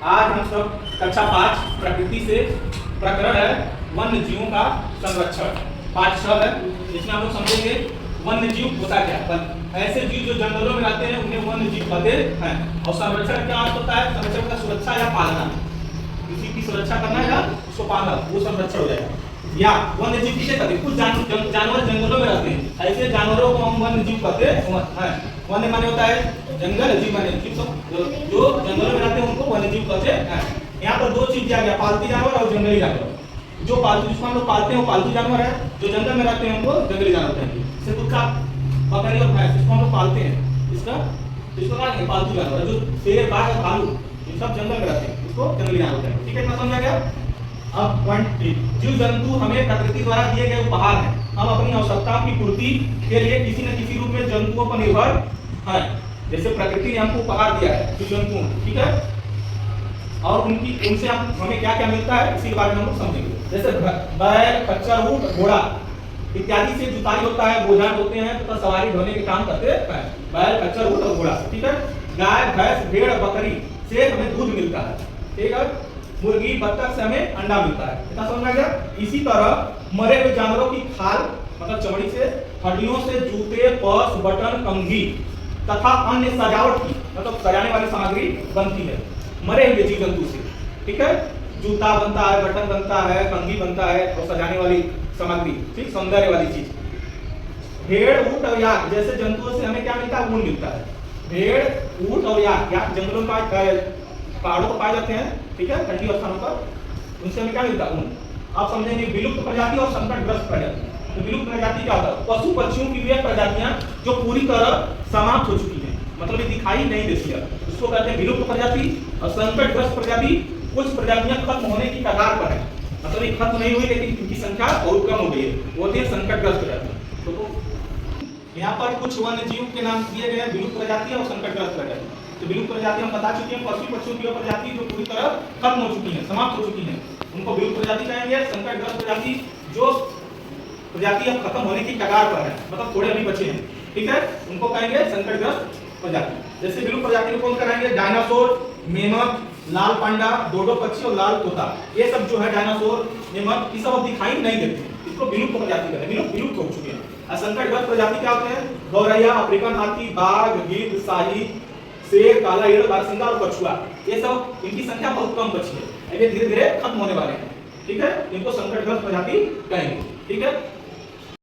आज हम सब कक्षा 5 प्रकृति से प्रकरण है वन्य जीवों का संरक्षण पाठ 6 है। इसमें हम लोग समझेंगे वन्य जीव होता क्या है। ऐसे जीव जो जंगलों में रहते हैं उन्हें वन्य जीव कहते हैं। और संरक्षण क्या होता है? संरक्षण का सुरक्षा या पालना, किसी की सुरक्षा करना या उसको पालना, वो संरक्षण हो जाएगा। या वन्य जीव किसे कहते हैं? कुछ जानवर जंगलों में रहते हैं, ऐसे जानवरों को हम वन्य जीव कहते हैं। वन्य माने होता है जंगल, जीव माने जीव सब जो जंगलों में रहते हैं उनको वन्य जीव कहते हैं। यहाँ पर दो चीज दिया गया, पालतू जानवर और जंगली जानवर। जो पालतू जिसको हम लोग पालते हैं वो पालतू जानवर है, जो जंगल में रहते हैं उनको जंगली जानवर कहते हैं। जैसे कुत्ता, बकरी और भैंस, इसको हम लोग पालते हैं, इसको क्या कहेंगे? पालतू जानवर। जो शेर, बाघ और भालू ये सब जंगल में रहते हैं, इसको जंगली जानवर कहते हैं। ठीक है, इतना समझा गया। अब पॉइंट 3, जीव जंतु हमें प्रकृति द्वारा दिए गए उपहार हैं। हम अपनी आवश्यकताओं की पूर्ति के लिए किसी न किसी रूप में जंतुओं पर निर्भर हैं। जैसे प्रकृति ने हमको उपहार दिया है जीव जंतु, ठीक है, और उनसे हमें क्या क्या मिलता है इसी के बारे में हम लोग समझेंगे। जैसे बैल, खच्चर, ऊंट, घोड़ा इत्यादि से जुताई होता है, बोझा ढोते हैं तथा सवारी ढोने के काम करते हैं बैल, खच्चर, ऊंट और घोड़ा। ठीक है, गाय, भैंस, भेड़, बकरी से हमें दूध मिलता है। ठीक है, मुर्गी, बत्तख से हमें अंडा मिलता है। इतना समझ में गया। इसी तरह मरे हुए जानवरों की खाल मतलब चमड़ी से, हड्डियों से जूते, पर्स, बटन, कंघी तथा अन्य सजावट की मतलब सजाने वाली सामग्री बनती है मरे हुए जीव जंतु से। ठीक है, जूता बनता है, बटन बनता है, कंघी बनता है और सजाने वाली सामग्री, ठीक, सौंदर्य वाली चीज। भेड़, ऊंट और याक जैसे जंतुओं से हमें क्या मिलता है? ऊन मिलता है। भेड़, ऊंट और याक जंगलों में पहाड़ों पर पाए जाते हैं, ठीक है, ठंडी स्थानों पर। उनसे हमें क्या मिलता है? ऊन। आप समझेंगे विलुप्त प्रजाति और संकटग्रस्त प्रजाति। तो विलुप्त प्रजाति क्या होता है? पशु पक्षियों की वे प्रजातियां जो पूरी तरह समाप्त हो चुकी हैं, मतलब ये दिखाई नहीं देती है, उसको कहते हैं विलुप्त प्रजाति। और संकटग्रस्त प्रजाति कुछ प्रजातियां खत्म होने की कगार पर है, मतलब ये खत्म नहीं हुई लेकिन इनकी संख्या बहुत कम हो गई है, वो होती है संकटग्रस्त प्रजाति। तो यहाँ पर कुछ वन्य जीव के नाम दिए गए हैं, विलुप्त प्रजाति और संकटग्रस्त प्रजाति। तो विलुप्त प्रजाति हम बता चुके हैं, पशु पक्षियों की प्रजाति जो पूरी तरह खत्म हो चुकी है, समाप्त हो चुकी है, उनको विलुप्त प्रजाति कहेंगे। संकटग्रस्त प्रजाति जो प्रजाति अब खत्म होने की कगार पर है, मतलब थोड़े अभी बचे हैं, ठीक है, उनको कहेंगे संकटग्रस्त प्रजाति। जैसे विलुप्त प्रजाति को कौन कराएंगे? डायनासोर, मेमक, लाल पांडा, डोडो पक्षी और लाल तोता। ये सब जो है डायनासोर, मेमक, ये सब दिखाई नहीं देते, इसको विलुप्त प्रजाति कहते हैं, विलुप्त हो चुके हैं। संकटग्रस्त प्रजाति क्या होते हैं? गौरैया, अफ्रीकन हाथी, बाघ, गिद्ध, शाही, शेर, काला हिरण, बारहसिंगा और कछुआ, ये सब इनकी संख्या बहुत कम बची है, ये धीरे धीरे खत्म होने वाले हैं। ठीक है, इनको संकटग्रस्त प्रजाति कहेंगे। ठीक है,